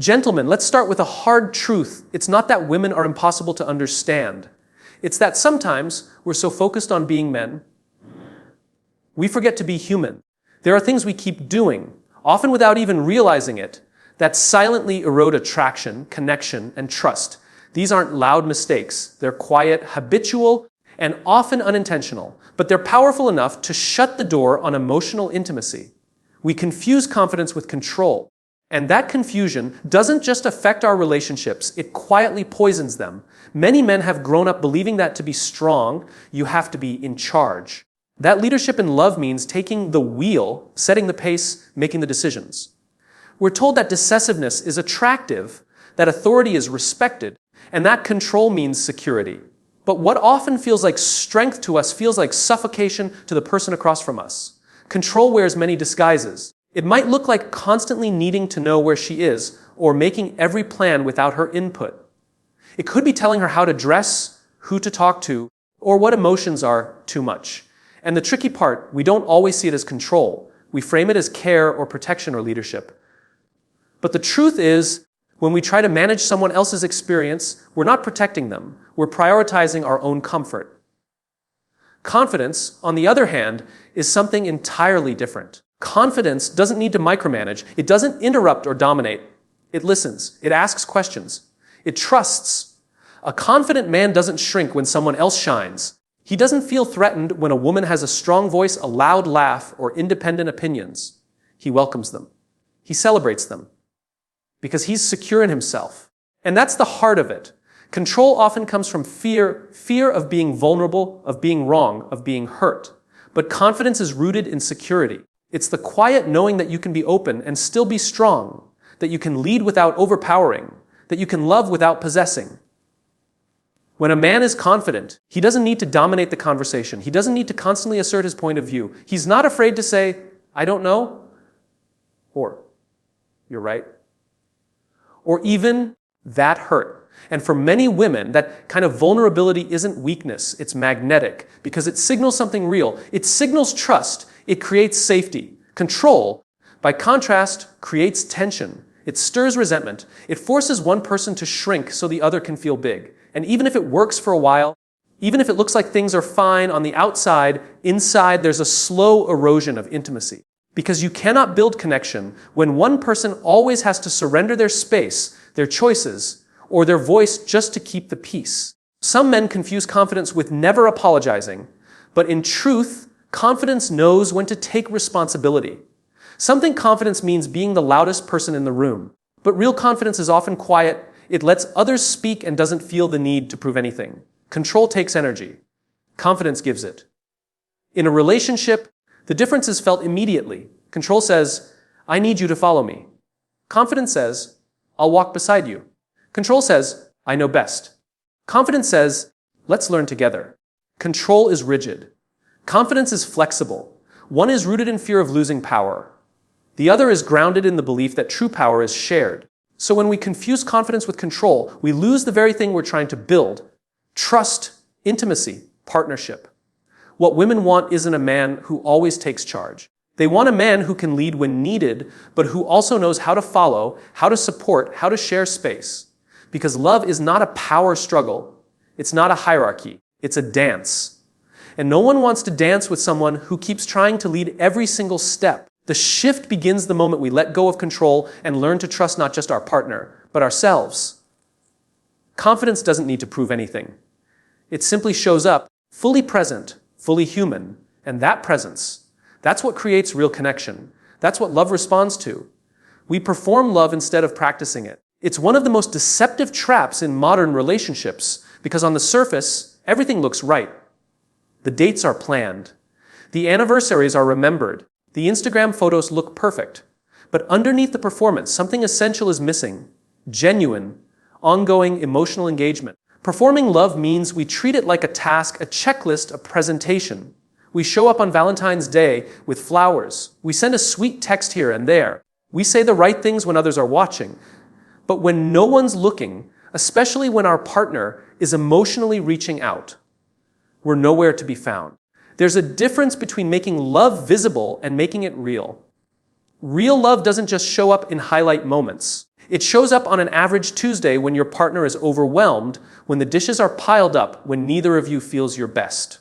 Gentlemen, let's start with a hard truth. It's not that women are impossible to understand. It's that sometimes we're so focused on being men, we forget to be human. There are things we keep doing, often without even realizing it, that silently erode attraction, connection, and trust. These aren't loud mistakes. They're quiet, habitual, and often unintentional, but they're powerful enough to shut the door on emotional intimacy. We confuse confidence with control, and that confusion doesn't just affect our relationships, it quietly poisons them. Many men have grown up believing that to be strong, you have to be in charge. That leadership in love means taking the wheel, setting the pace, making the decisions. We're told that decisiveness is attractive, that authority is respected, and that control means security. But what often feels like strength to us feels like suffocation to the person across from us. Control wears many disguises. It might look like constantly needing to know where she is, or making every plan without her input. It could be telling her how to dress, who to talk to, or what emotions are too much. And the tricky part, we don't always see it as control. We frame it as care or protection or leadership. But the truth is, when we try to manage someone else's experience, we're not protecting them. We're prioritizing our own comfort. Confidence, on the other hand, is something entirely different. Confidence doesn't need to micromanage. It doesn't interrupt or dominate. It listens. It asks questions. It trusts. A confident man doesn't shrink when someone else shines. He doesn't feel threatened when a woman has a strong voice, a loud laugh, or independent opinions. He welcomes them. He celebrates them. Because he's secure in himself. And that's the heart of it. Control often comes from fear of being vulnerable, of being wrong, of being hurt. But confidence is rooted in security. It's the quiet knowing that you can be open and still be strong, that you can lead without overpowering, that you can love without possessing. When a man is confident, he doesn't need to dominate the conversation. He doesn't need to constantly assert his point of view. He's not afraid to say, I don't know, or you're right. Or even, that hurt. And for many women, that kind of vulnerability isn't weakness, it's magnetic, because it signals something real. It signals trust. It creates safety. Control, by contrast, creates tension. It stirs resentment. It forces one person to shrink so the other can feel big. And even if it works for a while, even if it looks like things are fine on the outside, inside there's a slow erosion of intimacy. Because you cannot build connection when one person always has to surrender their space, their choices, or their voice just to keep the peace. Some men confuse confidence with never apologizing, but in truth, confidence knows when to take responsibility. Some think confidence means being the loudest person in the room, but real confidence is often quiet. It lets others speak and doesn't feel the need to prove anything. Control takes energy. Confidence gives it. In a relationship, the difference is felt immediately. Control says, I need you to follow me. Confidence says, I'll walk beside you. Control says, I know best. Confidence says, let's learn together. Control is rigid. Confidence is flexible. One is rooted in fear of losing power. The other is grounded in the belief that true power is shared. So when we confuse confidence with control, we lose the very thing we're trying to build: trust, intimacy, partnership. What women want isn't a man who always takes charge. They want a man who can lead when needed, but who also knows how to follow, how to support, how to share space. Because love is not a power struggle. It's not a hierarchy. It's a dance. And no one wants to dance with someone who keeps trying to lead every single step. The shift begins the moment we let go of control and learn to trust not just our partner, but ourselves. Confidence doesn't need to prove anything. It simply shows up, fully present, fully human, and that presence, that's what creates real connection. That's what love responds to. We perform love instead of practicing it. It's one of the most deceptive traps in modern relationships, because on the surface, everything looks right. The dates are planned. The anniversaries are remembered. The Instagram photos look perfect. But underneath the performance, something essential is missing: genuine, ongoing emotional engagement. Performing love means we treat it like a task, a checklist, a presentation. We show up on Valentine's Day with flowers. We send a sweet text here and there. We say the right things when others are watching. But when no one's looking, especially when our partner is emotionally reaching out, we're nowhere to be found. There's a difference between making love visible and making it real. Real love doesn't just show up in highlight moments. It shows up on an average Tuesday when your partner is overwhelmed, when the dishes are piled up, when neither of you feels your best.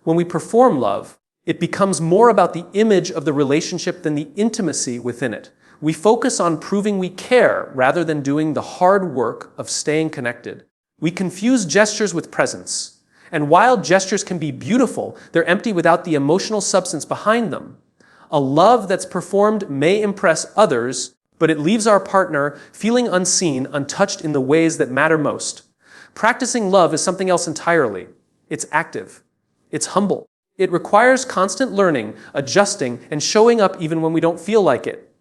When we perform love, it becomes more about the image of the relationship than the intimacy within it. We focus on proving we care rather than doing the hard work of staying connected. We confuse gestures with presence. And while gestures can be beautiful, they're empty without the emotional substance behind them. A love that's performed may impress others, but it leaves our partner feeling unseen, untouched in the ways that matter most. Practicing love is something else entirely. It's active. It's humble. It requires constant learning, adjusting, and showing up even when we don't feel like it.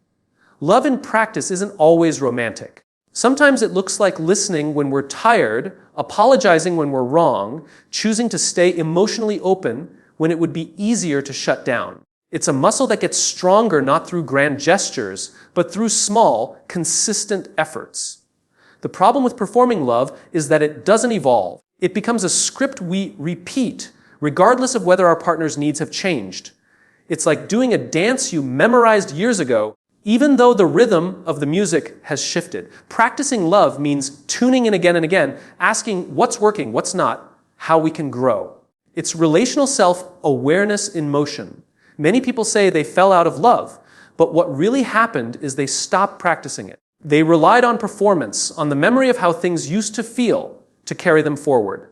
Love in practice isn't always romantic. Sometimes it looks like listening when we're tired, apologizing when we're wrong, choosing to stay emotionally open when it would be easier to shut down. It's a muscle that gets stronger not through grand gestures, but through small, consistent efforts. The problem with performing love is that it doesn't evolve. It becomes a script we repeat, regardless of whether our partner's needs have changed. It's like doing a dance you memorized years ago, even though the rhythm of the music has shifted. Practicing love means tuning in again and again, asking what's working, what's not, how we can grow. It's relational self-awareness in motion. Many people say they fell out of love, but what really happened is they stopped practicing it. They relied on performance, on the memory of how things used to feel, to carry them forward.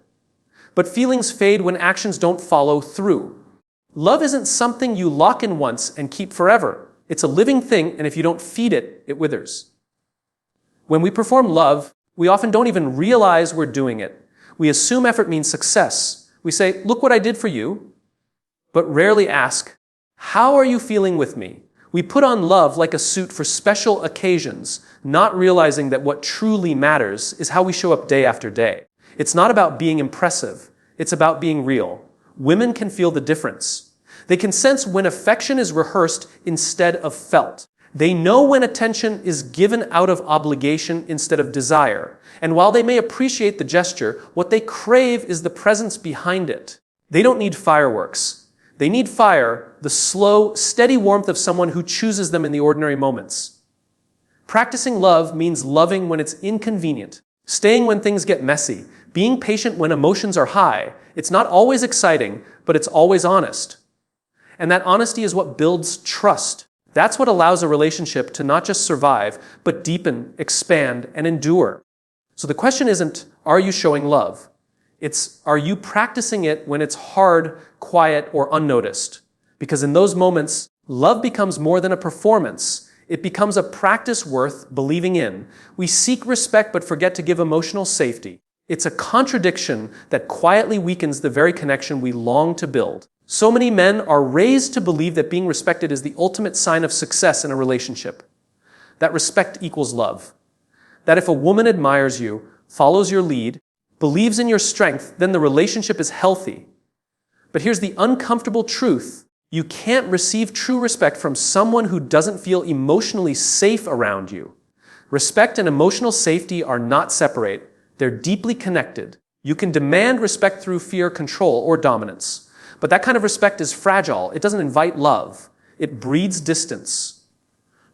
But feelings fade when actions don't follow through. Love isn't something you lock in once and keep forever. It's a living thing, and if you don't feed it, it withers. When we perform love, we often don't even realize we're doing it. We assume effort means success. We say, "Look what I did for you," but rarely ask, "How are you feeling with me?" We put on love like a suit for special occasions, not realizing that what truly matters is how we show up day after day. It's not about being impressive. It's about being real. Women can feel the difference. They can sense when affection is rehearsed instead of felt. They know when attention is given out of obligation instead of desire. And while they may appreciate the gesture, what they crave is the presence behind it. They don't need fireworks. They need fire, the slow, steady warmth of someone who chooses them in the ordinary moments. Practicing love means loving when it's inconvenient, staying when things get messy, being patient when emotions are high. It's not always exciting, but it's always honest. And that honesty is what builds trust. That's what allows a relationship to not just survive, but deepen, expand, and endure. So the question isn't, are you showing love? It's, are you practicing it when it's hard, quiet, or unnoticed? Because in those moments, love becomes more than a performance. It becomes a practice worth believing in. We seek respect but forget to give emotional safety. It's a contradiction that quietly weakens the very connection we long to build. So many men are raised to believe that being respected is the ultimate sign of success in a relationship. That respect equals love. That if a woman admires you, follows your lead, believes in your strength, then the relationship is healthy. But here's the uncomfortable truth. You can't receive true respect from someone who doesn't feel emotionally safe around you. Respect and emotional safety are not separate. They're deeply connected. You can demand respect through fear, control, or dominance. But that kind of respect is fragile. It doesn't invite love. It breeds distance.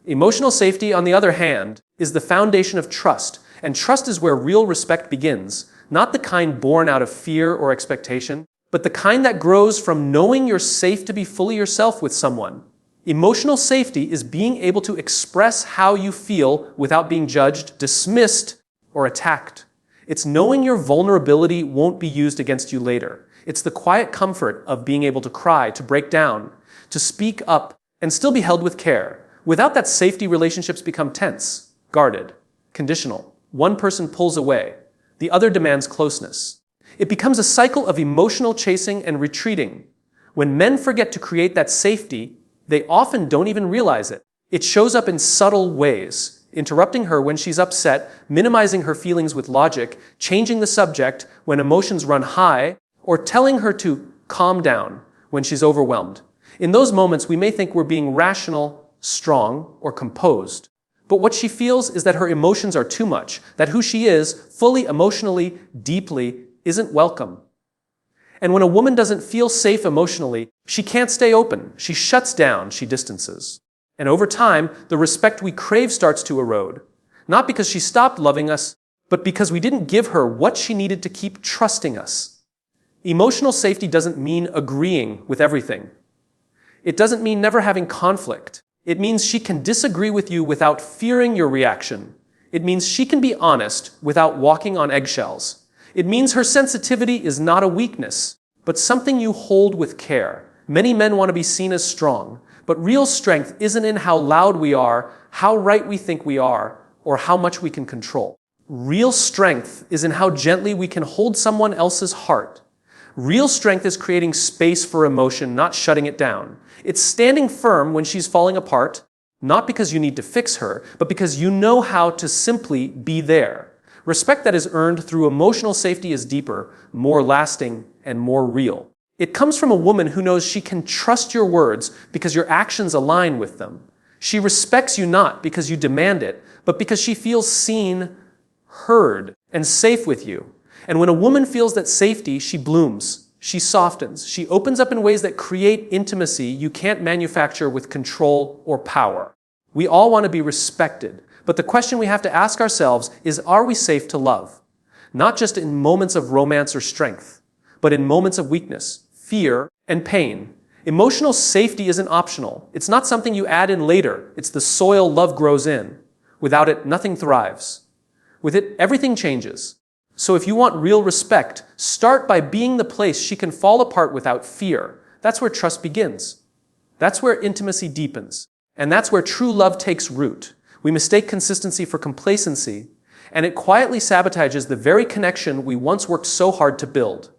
Emotional safety, on the other hand, is the foundation of trust. And trust is where real respect begins. Not the kind born out of fear or expectation, but the kind that grows from knowing you're safe to be fully yourself with someone. Emotional safety is being able to express how you feel without being judged, dismissed, or attacked. It's knowing your vulnerability won't be used against you later. It's the quiet comfort of being able to cry, to break down, to speak up, and still be held with care. Without that safety, relationships become tense, guarded, conditional. One person pulls away. The other demands closeness. It becomes a cycle of emotional chasing and retreating. When men forget to create that safety, they often don't even realize it. It shows up in subtle ways, interrupting her when she's upset, minimizing her feelings with logic, changing the subject when emotions run high, or telling her to calm down when she's overwhelmed. In those moments, we may think we're being rational, strong, or composed. But what she feels is that her emotions are too much, that who she is, fully, emotionally, deeply, isn't welcome. And when a woman doesn't feel safe emotionally, she can't stay open. She shuts down, she distances. And over time, the respect we crave starts to erode. Not because she stopped loving us, but because we didn't give her what she needed to keep trusting us. Emotional safety doesn't mean agreeing with everything. It doesn't mean never having conflict. It means she can disagree with you without fearing your reaction. It means she can be honest without walking on eggshells. It means her sensitivity is not a weakness, but something you hold with care. Many men want to be seen as strong, but real strength isn't in how loud we are, how right we think we are, or how much we can control. Real strength is in how gently we can hold someone else's heart. Real strength is creating space for emotion, not shutting it down. It's standing firm when she's falling apart, not because you need to fix her, but because you know how to simply be there. Respect that is earned through emotional safety is deeper, more lasting, and more real. It comes from a woman who knows she can trust your words because your actions align with them. She respects you not because you demand it, but because she feels seen, heard, and safe with you. And when a woman feels that safety, she blooms, she softens, she opens up in ways that create intimacy you can't manufacture with control or power. We all want to be respected, but the question we have to ask ourselves is, are we safe to love? Not just in moments of romance or strength, but in moments of weakness, fear, and pain. Emotional safety isn't optional. It's not something you add in later. It's the soil love grows in. Without it, nothing thrives. With it, everything changes. So if you want real respect, start by being the place she can fall apart without fear. That's where trust begins. That's where intimacy deepens. And that's where true love takes root. We mistake consistency for complacency, and it quietly sabotages the very connection we once worked so hard to build.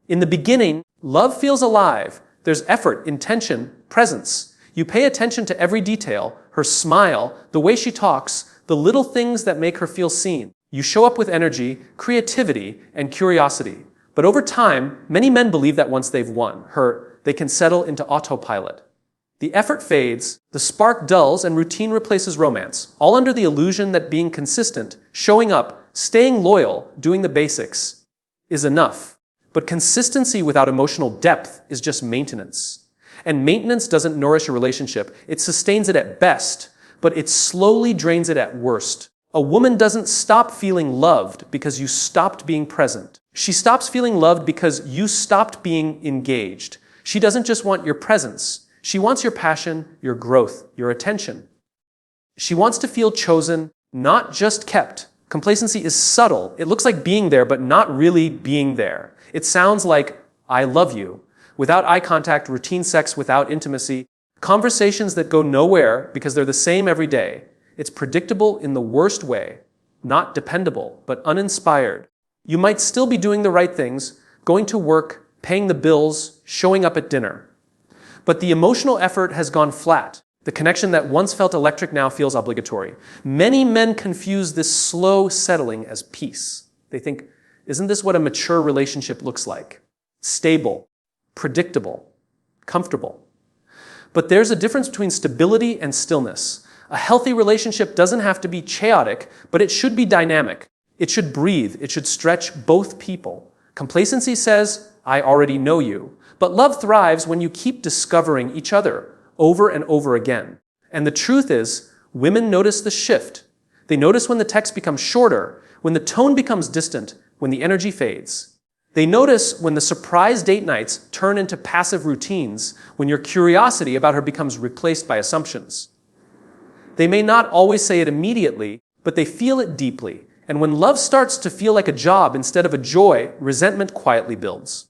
In the beginning, love feels alive. There's effort, intention, presence. You pay attention to every detail, her smile, the way she talks, the little things that make her feel seen. You show up with energy, creativity, and curiosity. But over time, many men believe that once they've won her, they can settle into autopilot. The effort fades, the spark dulls, and routine replaces romance, all under the illusion that being consistent, showing up, staying loyal, doing the basics, is enough. But consistency without emotional depth is just maintenance. And maintenance doesn't nourish a relationship. It sustains it at best, but it slowly drains it at worst. A woman doesn't stop feeling loved because you stopped being present. She stops feeling loved because you stopped being engaged. She doesn't just want your presence. She wants your passion, your growth, your attention. She wants to feel chosen, not just kept. Complacency is subtle. It looks like being there, but not really being there. It sounds like, I love you. Without eye contact, routine sex without intimacy, conversations that go nowhere because they're the same every day. It's predictable in the worst way, not dependable, but uninspired. You might still be doing the right things, going to work, paying the bills, showing up at dinner. But the emotional effort has gone flat. The connection that once felt electric now feels obligatory. Many men confuse this slow settling as peace. They think, isn't this what a mature relationship looks like? Stable, predictable, comfortable. But there's a difference between stability and stillness. A healthy relationship doesn't have to be chaotic, but it should be dynamic. It should breathe. It should stretch both people. Complacency says, I already know you. But love thrives when you keep discovering each other over and over again. And the truth is, women notice the shift. They notice when the text becomes shorter, when the tone becomes distant, when the energy fades. They notice when the surprise date nights turn into passive routines, when your curiosity about her becomes replaced by assumptions. They may not always say it immediately, but they feel it deeply. And when love starts to feel like a job instead of a joy, resentment quietly builds.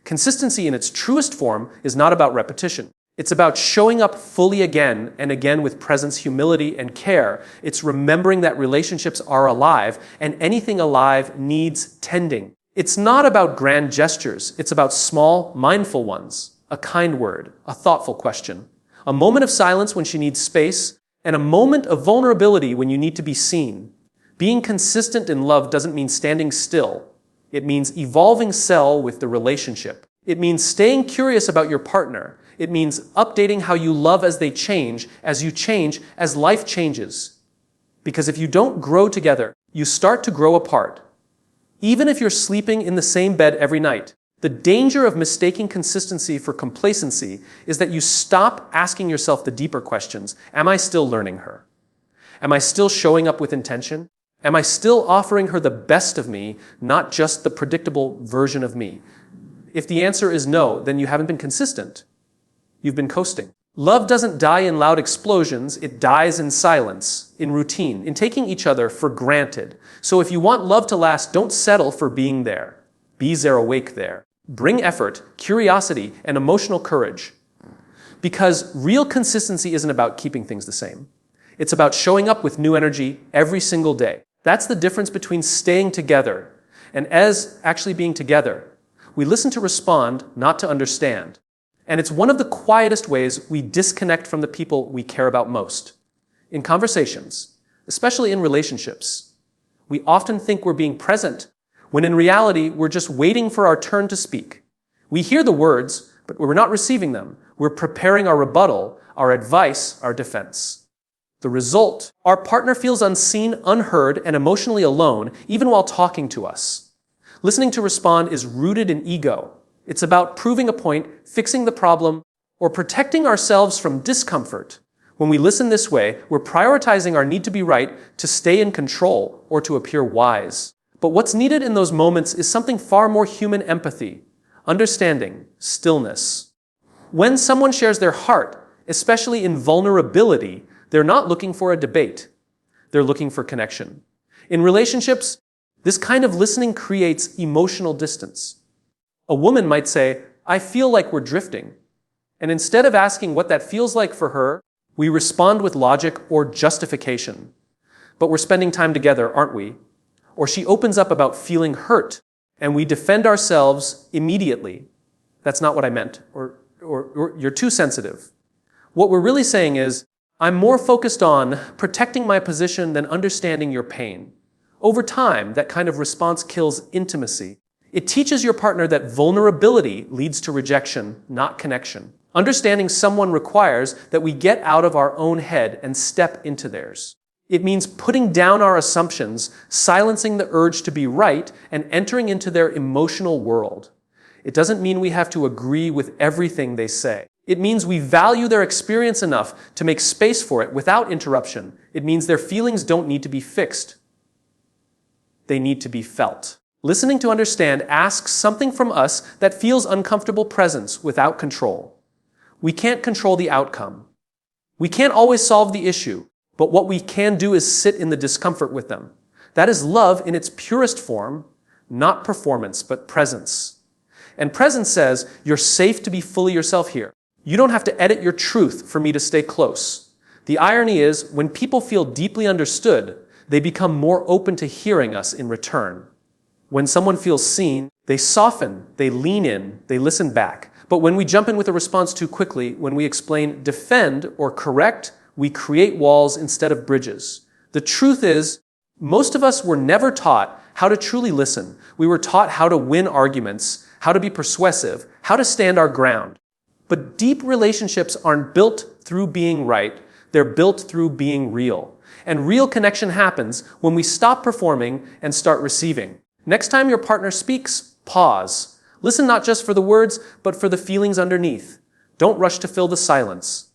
Consistency in its truest form is not about repetition. It's about showing up fully again and again with presence, humility, and care. It's remembering that relationships are alive, and anything alive needs tending. It's not about grand gestures. It's about small, mindful ones. A kind word, a thoughtful question, a moment of silence when she needs space, and a moment of vulnerability when you need to be seen. Being consistent in love doesn't mean standing still. It means evolving cell with the relationship. It means staying curious about your partner. It means updating how you love as they change, as life changes. Because if you don't grow together, you start to grow apart. Even if you're sleeping in the same bed every night, the danger of mistaking consistency for complacency is that you stop asking yourself the deeper questions. Am I still learning her? Am I still showing up with intention? Am I still offering her the best of me, not just the predictable version of me? If the answer is no, then you haven't been consistent. You've been coasting. Love doesn't die in loud explosions, it dies in silence, in routine, in taking each other for granted. So if you want love to last, don't settle for being there. Be there, awake there. Bring effort, curiosity, and emotional courage. Because real consistency isn't about keeping things the same. It's about showing up with new energy every single day. That's the difference between staying together and as actually being together. We listen to respond, not to understand. And it's one of the quietest ways we disconnect from the people we care about most. In conversations, especially in relationships, we often think we're being present, when in reality, we're just waiting for our turn to speak. We hear the words, but we're not receiving them. We're preparing our rebuttal, our advice, our defense. The result, our partner feels unseen, unheard, and emotionally alone, even while talking to us. Listening to respond is rooted in ego. It's about proving a point, fixing the problem, or protecting ourselves from discomfort. When we listen this way, we're prioritizing our need to be right, to stay in control, or to appear wise. But what's needed in those moments is something far more human: empathy, understanding, stillness. When someone shares their heart, especially in vulnerability, they're not looking for a debate. They're looking for connection. In relationships, this kind of listening creates emotional distance. A woman might say, "I feel like we're drifting." And instead of asking what that feels like for her, we respond with logic or justification. "But we're spending time together, aren't we?" Or she opens up about feeling hurt, and we defend ourselves immediately. "That's not what I meant," or "You're too sensitive." What we're really saying is, "I'm more focused on protecting my position than understanding your pain." Over time, that kind of response kills intimacy. It teaches your partner that vulnerability leads to rejection, not connection. Understanding someone requires that we get out of our own head and step into theirs. It means putting down our assumptions, silencing the urge to be right, and entering into their emotional world. It doesn't mean we have to agree with everything they say. It means we value their experience enough to make space for it without interruption. It means their feelings don't need to be fixed. They need to be felt. Listening to understand asks something from us that feels uncomfortable presence without control. We can't control the outcome. We can't always solve the issue, but what we can do is sit in the discomfort with them. That is love in its purest form, not performance, but presence. And presence says, "You're safe to be fully yourself here. You don't have to edit your truth for me to stay close." The irony is, when people feel deeply understood, they become more open to hearing us in return. When someone feels seen, they soften, they lean in, they listen back. But when we jump in with a response too quickly, when we explain, defend, or correct, we create walls instead of bridges. The truth is, most of us were never taught how to truly listen. We were taught how to win arguments, how to be persuasive, how to stand our ground. But deep relationships aren't built through being right, they're built through being real. And real connection happens when we stop performing and start receiving. Next time your partner speaks, pause. Listen not just for the words, but for the feelings underneath. Don't rush to fill the silence.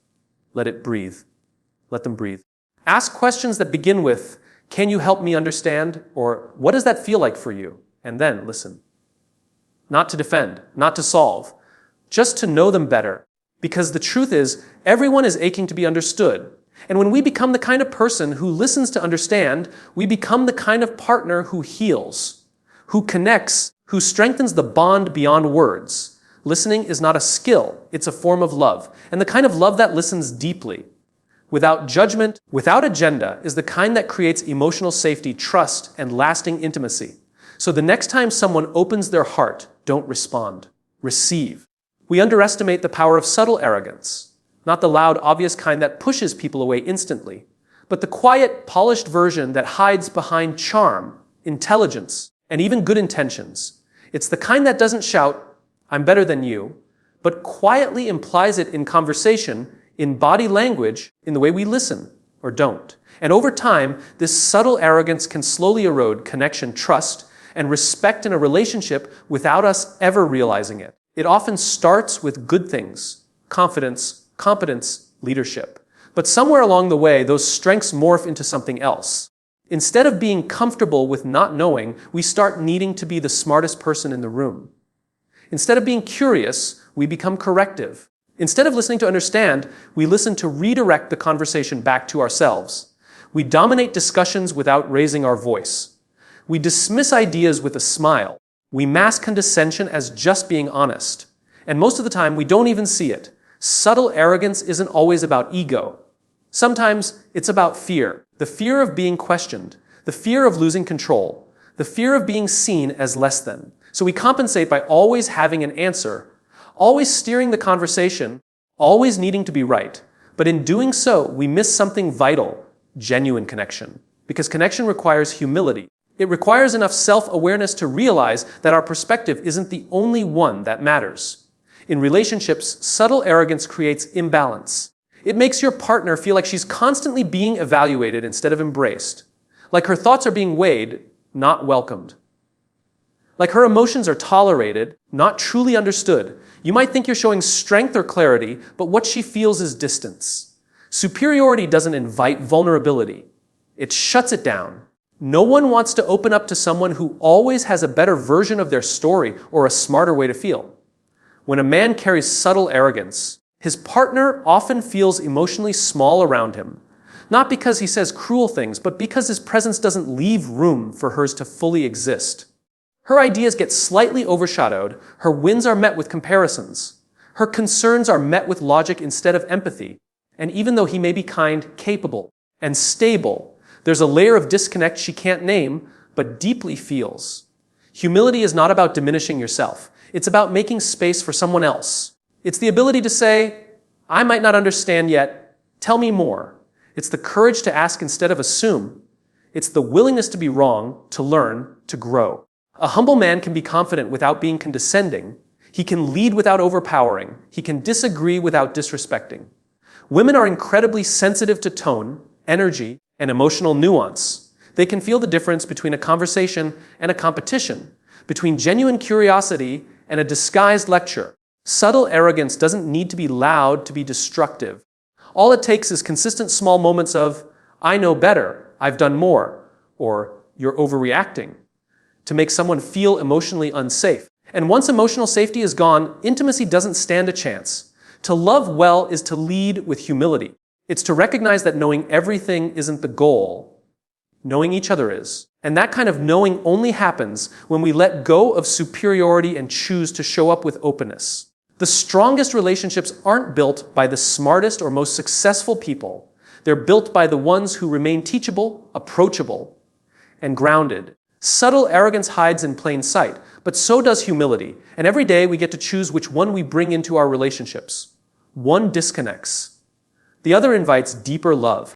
Let it breathe. Let them breathe. Ask questions that begin with, "Can you help me understand?" or "What does that feel like for you?" And then listen. Not to defend, not to solve, just to know them better. Because the truth is, everyone is aching to be understood. And when we become the kind of person who listens to understand, we become the kind of partner who heals, who connects, who strengthens the bond beyond words. Listening is not a skill, it's a form of love, and the kind of love that listens deeply. Without judgment, without agenda, is the kind that creates emotional safety, trust, and lasting intimacy. So the next time someone opens their heart, don't respond. Receive. We underestimate the power of subtle arrogance, not the loud, obvious kind that pushes people away instantly, but the quiet, polished version that hides behind charm, intelligence, and even good intentions. It's the kind that doesn't shout, "I'm better than you," but quietly implies it in conversation, in body language, in the way we listen or don't. And over time, this subtle arrogance can slowly erode connection, trust, and respect in a relationship without us ever realizing it. It often starts with good things: confidence, competence, leadership. But somewhere along the way, those strengths morph into something else. Instead of being comfortable with not knowing, we start needing to be the smartest person in the room. Instead of being curious, we become corrective. Instead of listening to understand, we listen to redirect the conversation back to ourselves. We dominate discussions without raising our voice. We dismiss ideas with a smile. We mask condescension as just being honest. And most of the time, we don't even see it. Subtle arrogance isn't always about ego. Sometimes it's about fear. The fear of being questioned. The fear of losing control. The fear of being seen as less than. So we compensate by always having an answer, always steering the conversation, always needing to be right. But in doing so, we miss something vital, genuine connection. Because connection requires humility. It requires enough self-awareness to realize that our perspective isn't the only one that matters. In relationships, subtle arrogance creates imbalance. It makes your partner feel like she's constantly being evaluated instead of embraced. Like her thoughts are being weighed, not welcomed. Like her emotions are tolerated, not truly understood. You might think you're showing strength or clarity, but what she feels is distance. Superiority doesn't invite vulnerability. It shuts it down. No one wants to open up to someone who always has a better version of their story or a smarter way to feel. When a man carries subtle arrogance, his partner often feels emotionally small around him. Not because he says cruel things, but because his presence doesn't leave room for hers to fully exist. Her ideas get slightly overshadowed, her wins are met with comparisons. Her concerns are met with logic instead of empathy. And even though he may be kind, capable, and stable, there's a layer of disconnect she can't name, but deeply feels. Humility is not about diminishing yourself. It's about making space for someone else. It's the ability to say, I might not understand yet, tell me more. It's the courage to ask instead of assume. It's the willingness to be wrong, to learn, to grow. A humble man can be confident without being condescending. He can lead without overpowering. He can disagree without disrespecting. Women are incredibly sensitive to tone, energy, and emotional nuance. They can feel the difference between a conversation and a competition, between genuine curiosity and a disguised lecture. Subtle arrogance doesn't need to be loud to be destructive. All it takes is consistent small moments of, I know better, I've done more, or you're overreacting, to make someone feel emotionally unsafe. And once emotional safety is gone, intimacy doesn't stand a chance. To love well is to lead with humility. It's to recognize that knowing everything isn't the goal. Knowing each other is. And that kind of knowing only happens when we let go of superiority and choose to show up with openness. The strongest relationships aren't built by the smartest or most successful people. They're built by the ones who remain teachable, approachable, and grounded. Subtle arrogance hides in plain sight, but so does humility. And every day we get to choose which one we bring into our relationships. One disconnects. The other invites deeper love.